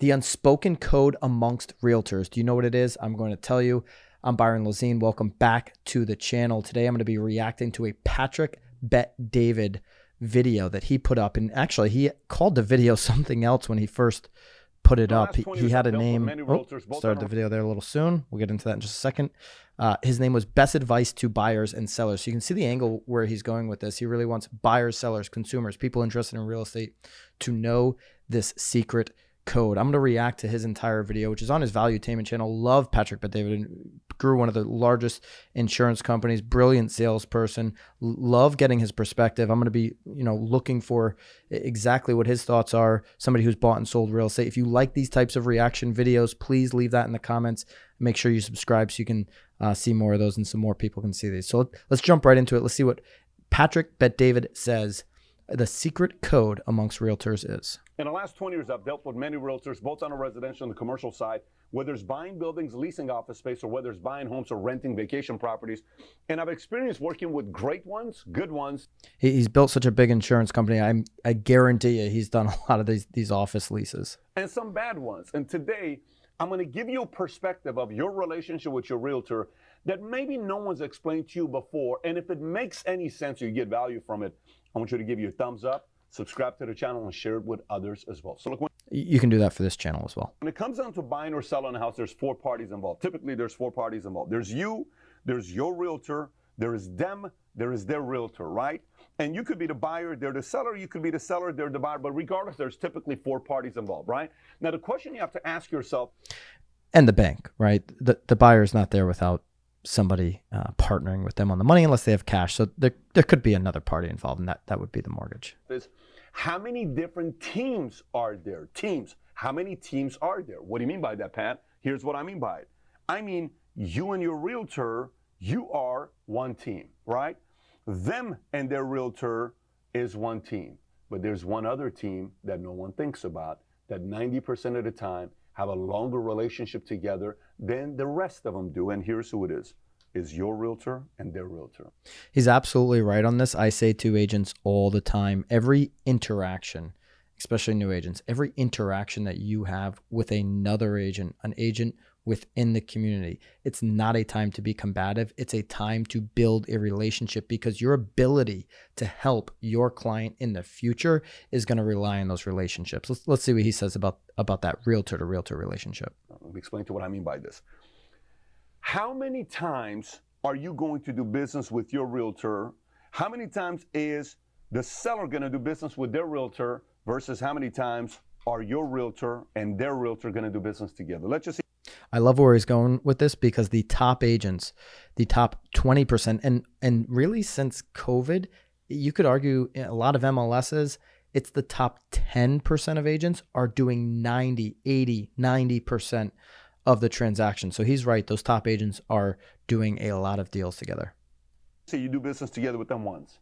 The unspoken code amongst realtors. Do you know what it is? I'm going to tell you. I'm Byron Lazine. Welcome back to the channel. Today I'm going to be reacting to a Patrick Bet-David video that he put up. And actually, he called the video something else when he first put it up. He had a name. Started the video there a little soon. We'll get into that in just a second. His name was Best Advice to Buyers and Sellers. So you can see the angle where he's going with this. He really wants buyers, sellers, consumers, people interested in real estate to know this secret code. I'm going to react to his entire video, which is on his Valuetainment channel. Love Patrick Bet-David. Grew one of the largest insurance companies. Brilliant salesperson. Love getting his perspective. I'm going to be, looking for exactly what his thoughts are. Somebody who's bought and sold real estate. If you like these types of reaction videos, please leave that in the comments. Make sure you subscribe so you can see more of those and some more people can see these. So let's jump right into it. Let's see what Patrick Bet-David says the secret code amongst realtors is. In the last 20 years, I've dealt with many realtors, both on the residential and the commercial side, whether it's buying buildings, leasing office space, or whether it's buying homes or renting vacation properties. And I've experienced working with great ones, good ones. He's built such a big insurance company. I guarantee you he's done a lot of these office leases. And some bad ones. And today, I'm going to give you a perspective of your relationship with your realtor that maybe no one's explained to you before. And if it makes any sense or you get value from it, I want you to give you a thumbs up, subscribe to the channel, and share it with others as well. So look, you can do that for this channel as well. when it comes down to buying or selling a house, there's four parties involved. Typically, there's four parties involved. There's you, there's your realtor, there is them, there is their realtor, right? And you could be the buyer, they're the seller, you could be the seller, they're the buyer, but regardless, there's typically four parties involved, right? Now, the question you have to ask yourself. And the bank, right? The buyer is not there without somebody partnering with them on the money unless they have cash. So there could be another party involved, and that would be the mortgage. Is how many different teams are there? Teams. How many teams are there? What do you mean by that, Pat? Here's what I mean by it. I mean, you and your realtor, you are one team, right? Them and their realtor is one team. But there's one other team that no one thinks about, that 90% of the time have a longer relationship together than the rest of them do. And here's who it is your realtor and their realtor. He's absolutely right on this. I say to agents all the time, every interaction, especially new agents, every interaction that you have with another agent, an agent within the community, it's not a time to be combative. It's a time to build a relationship, because your ability to help your client in the future is going to rely on those relationships. Let's see what he says about that realtor to realtor relationship. Let me explain to what I mean by this. How many times are you going to do business with your realtor? How many times is the seller going to do business with their realtor versus how many times are your realtor and their realtor going to do business together? Let's just see. I love where he's going with this, because the top agents, the top 20%, and really since COVID, you could argue a lot of MLSs, it's the top 10% of agents are doing 90, 80, 90% of the transaction. So he's right. Those top agents are doing a lot of deals together. Say you do business together with them once,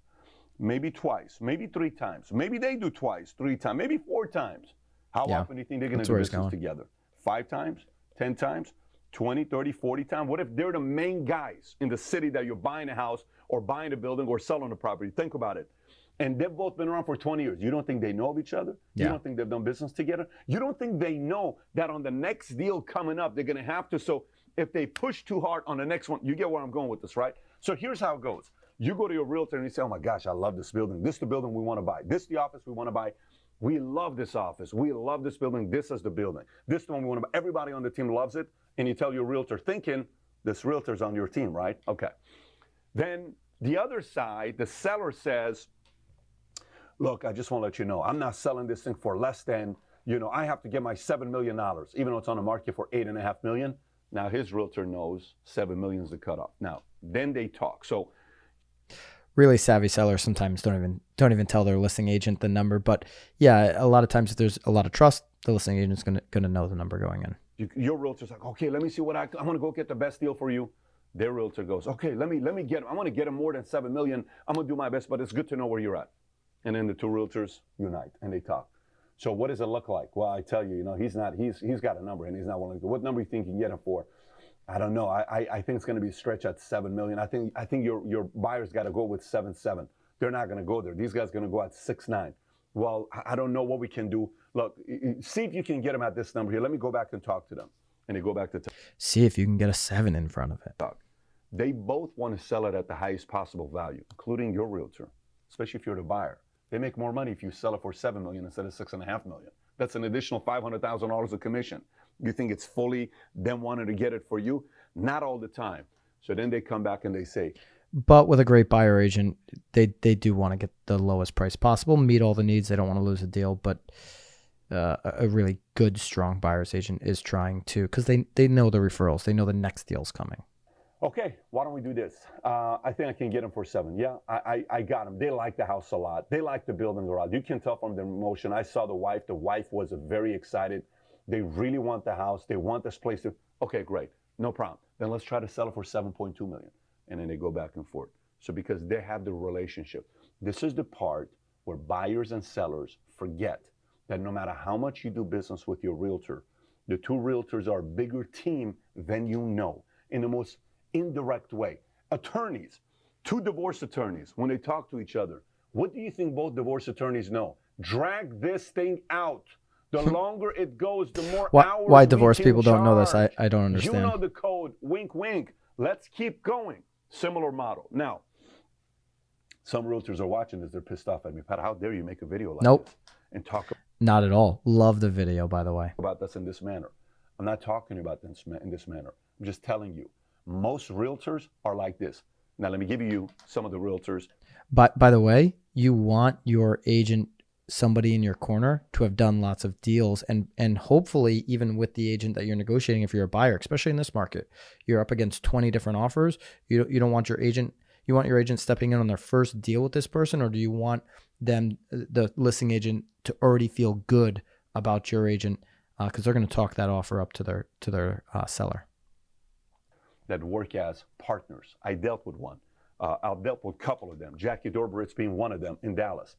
maybe twice, maybe three times. Maybe they do twice, three times, maybe four times. How often do you think they're going to do business together? 5 times? 10 times, 20, 30, 40 times? What if they're the main guys in the city that you're buying a house or buying a building or selling a property? Think about it. And they've both been around for 20 years. You don't think they know of each other? You don't think they've done business together? You don't think they know that on the next deal coming up, they're going to have to? So if they push too hard on the next one, you get where I'm going with this, right? So here's how it goes. You go to your realtor and you say, oh my gosh, I love this building. This is the building we want to buy. This is the office we want to buy. We love this office. We love this building. This is the building. This is the one we want to buy. Everybody on the team loves it. And you tell your realtor, thinking this realtor's on your team, right? Okay. Then the other side, the seller says, look, I just want to let you know, I'm not selling this thing for less than, I have to get my $7 million, even though it's on the market for $8.5 million. Now his realtor knows $7 million is the cutoff. Now, then they talk. So really savvy sellers sometimes don't even tell their listing agent the number. But yeah, a lot of times if there's a lot of trust, the listing agent's gonna know the number going in. Your realtor's like, okay, let me see what I want to go get the best deal for you. Their realtor goes, okay, let me get him. I want to get him more than $7 million. I'm gonna do my best, but it's good to know where you're at. And then the two realtors unite and they talk. So what does it look like? Well, I tell you, he's got a number and he's not willing to. What number do you think you can get him for? I don't know. I think it's going to be a stretch at $7 million. I think your buyer's got to go with 7.7. They're not going to go there. These guys are going to go at 6.9. Well, I don't know what we can do. look, see if you can get them at this number here. Let me go back and talk to them. And they go back to see if you can get a 7 in front of it. They both want to sell it at the highest possible value, including your realtor, especially if you're the buyer. They make more money if you sell it for $7 million instead of $6.5 million. That's an additional $500,000 of commission. You think it's fully them wanting to get it for you? Not all the time. So then they come back and they say, but with a great buyer agent, they do want to get the lowest price possible, meet all the needs. They don't want to lose a deal, but a really good, strong buyer's agent is trying to, because they know the referrals. They know the next deal's coming. Okay, why don't we do this? I think I can get them for 7. Yeah, I got them. They like the house a lot. They like the building garage. You can tell from their emotion. I saw the wife. The wife was very excited. They really want the house. They want this place to, okay, great. No problem. Then let's try to sell it for $7.2 million. And then they go back and forth. So because they have the relationship. This is the part where buyers and sellers forget that no matter how much you do business with your realtor, the two realtors are a bigger team than you know in the most indirect way. Attorneys, 2 divorce attorneys, when they talk to each other, what do you think both divorce attorneys know? Drag this thing out. The longer it goes, the more hours why divorce people don't know this? I don't understand. You know the code. Wink, wink. Let's keep going. Similar model. Now, some realtors are watching this. They're pissed off at me. Pat, how dare you make a video like this and talk not at all. Love the video, by the way. About this in this manner. I'm not talking about this in this manner. I'm just telling you. Most realtors are like this. Now, let me give you some of the realtors. But by the way, you want your agent, somebody in your corner, to have done lots of deals, and hopefully even with the agent that you're negotiating, if you're a buyer, especially in this market, you're up against 20 different offers. You don't want your agent. You want your agent stepping in on their first deal with this person, or do you want them, the listing agent, to already feel good about your agent because they're going to talk that offer up to their seller? That work as partners. I dealt with one. I've dealt with a couple of them. Jackie Dorberitz being one of them in Dallas.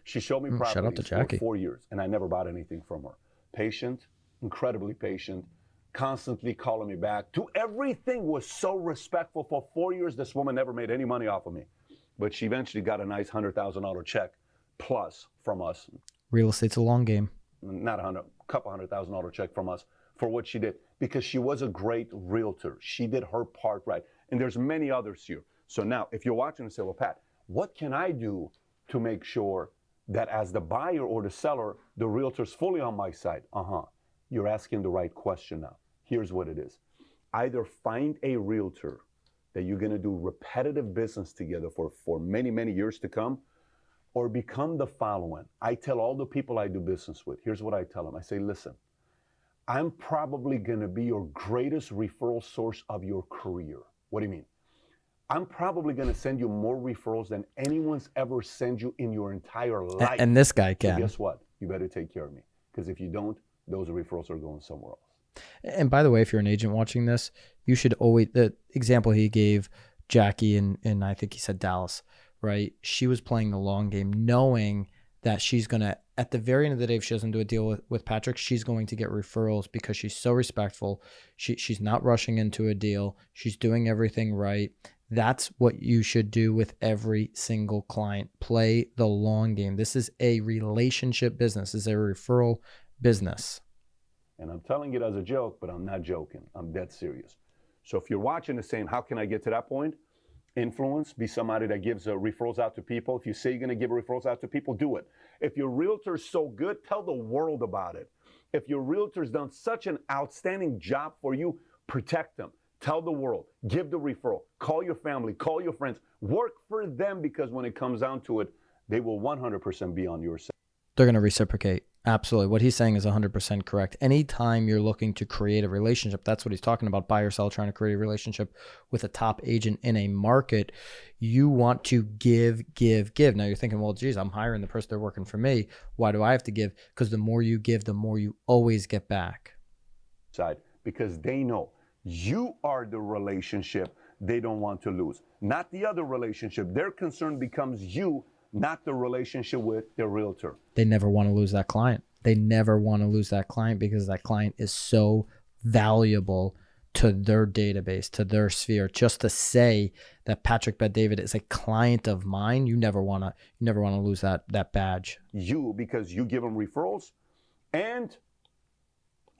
She showed me properties for 4 years, and I never bought anything from her. Patient, incredibly patient, constantly calling me back. Everything was so respectful. For 4 years, this woman never made any money off of me. But she eventually got a nice $100,000 check plus from us. Real estate's a long game. Not a couple $100,000 check from us for what she did, because she was a great realtor. She did her part right. And there's many others here. So now, if you're watching and say, well, Pat, what can I do to make sure that as the buyer or the seller, the realtor's fully on my side? You're asking the right question now. Here's what it is. Either find a realtor that you're going to do repetitive business together for many, many years to come, or become the following. I tell all the people I do business with, here's what I tell them. I say, listen, I'm probably going to be your greatest referral source of your career. What do you mean? I'm probably going to send you more referrals than anyone's ever sent you in your entire life. And this guy can. So guess what? You better take care of me. Because if you don't, those referrals are going somewhere else. And by the way, if you're an agent watching this, you should always, the example he gave, Jackie in I think he said Dallas, right? She was playing the long game, knowing that she's going to, at the very end of the day, if she doesn't do a deal with Patrick, she's going to get referrals because she's so respectful. She's not rushing into a deal. She's doing everything right. That's what you should do with every single client. Play the long game. This is a relationship business. This is a referral business. And I'm telling it as a joke, but I'm not joking. I'm dead serious. So if you're watching and saying, how can I get to that point? Influence, be somebody that gives referrals out to people. If you say you're going to give referrals out to people, do it. If your realtor's so good, tell the world about it. If your realtor's done such an outstanding job for you, protect them. Tell the world. Give the referral. Call your family. Call your friends. Work for them, because when it comes down to it, they will 100% be on your side. They're going to reciprocate. Absolutely. What he's saying is 100% correct. Anytime you're looking to create a relationship, that's what he's talking about, buyer seller trying to create a relationship with a top agent in a market, you want to give. Now you're thinking, well, geez, I'm hiring the person, they're working for me. Why do I have to give? Because the more you give, the more you always get back. Because they know you are the relationship they don't want to lose, not the other relationship. Their concern becomes you, not the relationship with their realtor. They never want to lose that client. They never want to lose that client because that client is so valuable to their database, to their sphere. Just to say that Patrick Bet-David is a client of mine, you never want to lose that badge. You, because you give them referrals, And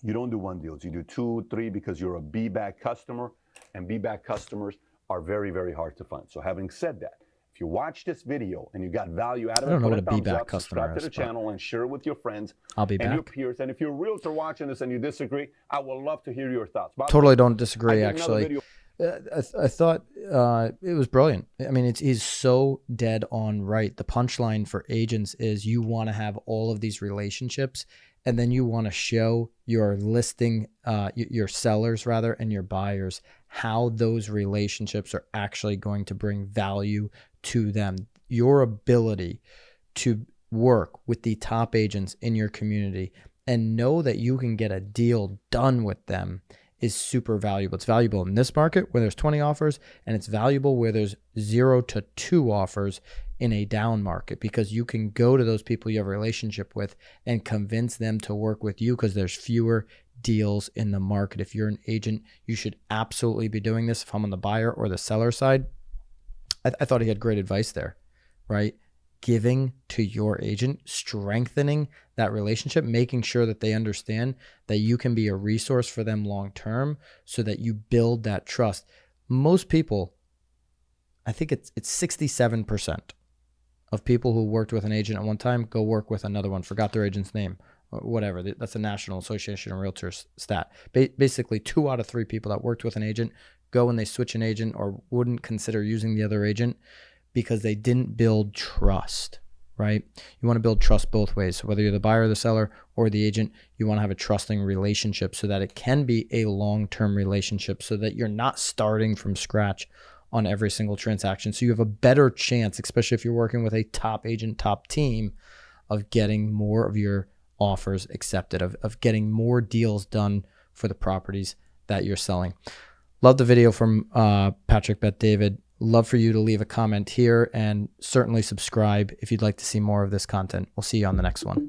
you don't do one deals. You do 2, 3 because you're a be-back customer, and be-back customers are very, very hard to find. So having said that, if you watch this video and you got value out of it, I don't know what a thumbs be-back up, customer subscribe to is, the channel and share it with your friends I'll be and back. your peers. And if you're a realtor watching this and you disagree, I would love to hear your thoughts. Totally don't disagree, actually. I thought it was brilliant. I mean, he's so dead on right. The punchline for agents is you want to have all of these relationships, and then you want to show your listing, your sellers rather, and your buyers how those relationships are actually going to bring value to them. Your ability to work with the top agents in your community and know that you can get a deal done with them is super valuable. It's valuable in this market where there's 20 offers, and it's valuable where there's 0 to 2 offers in a down market, because you can go to those people you have a relationship with and convince them to work with you because there's fewer deals in the market. If you're an agent, you should absolutely be doing this. If I'm on the buyer or the seller side, I thought he had great advice there, right? Giving to your agent, strengthening that relationship, making sure that they understand that you can be a resource for them long term so that you build that trust. Most people, I think it's 67% of people who worked with an agent at one time go work with another one, forgot their agent's name, or whatever. That's the National Association of Realtors stat. Basically, 2 out of 3 people that worked with an agent go and they switch an agent or wouldn't consider using the other agent because they didn't build trust, right? You want to build trust both ways. So whether you're the buyer, the seller, or the agent, you want to have a trusting relationship so that it can be a long-term relationship, so that you're not starting from scratch on every single transaction. So you have a better chance, especially if you're working with a top agent, top team, of getting more of your offers accepted, of getting more deals done for the properties that you're selling. Love the video from Patrick Bet-David. Love for you to leave a comment here, and certainly subscribe if you'd like to see more of this content. We'll see you on the next one.